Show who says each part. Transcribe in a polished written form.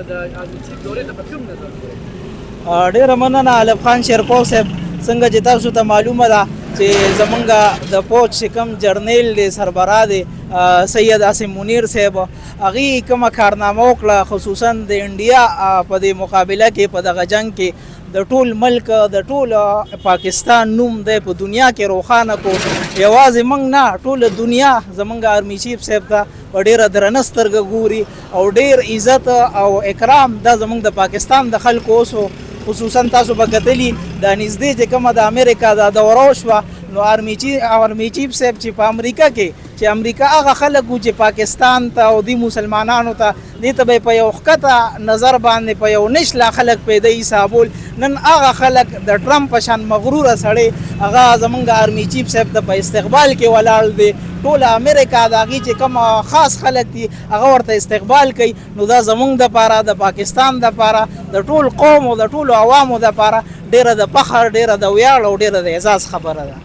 Speaker 1: ته د آرمي چیف دورې ته په کوم نظر ګورئ؟
Speaker 2: ډېره مننه علب خان شیرپور صاحب. څنګه چې تاسو ته معلومه ده چې زمونږ د فوج چې کوم جرنیل دی سربراہ دی سید عاصم منیر صاحب، هغې کومه کارنامه وکړه خصوصا د انډیا په دې مقابله کې په دغه جنګ کې د ټول ملک د ټول پاکستان نوم دی په دنیا کې روښانه کو. یوازې موږ نه، ټوله دنیا زمونږ آرمي چیف صاحب ته په ډېره درنه سترګه ګوري او ډېر عزت او اکرام دا زمونږ د پاکستان د خلکو اوسو. خصوصا تاسو به کتلي دا نږدې چې کومه د امریکا دا دوره وشوه، نو آرمي چیف صاحب چې په امریکا کې چې امریکا هغه خلک و چې پاکستان ته او دې مسلمانانو ته دې ته به په یو ښکته نظر باندې په یو نشله خلک پیدا حسابول، نن هغه خلک د ټرمپ په شان مغروره سړی هغه زمونږ آرمي چیف صاحب ته په استقبال کې ولاړ دی. ټوله امریکا د هغې چې کوم خاص خلک دي هغه ورته استقبال کوي. نو دا زمونږ دپاره د پاکستان دپاره د ټول قوم او د ټولو عوامو دپاره ډېره د فخر، ډېره د ویاړ او ډېره د اعزاز خبره ده.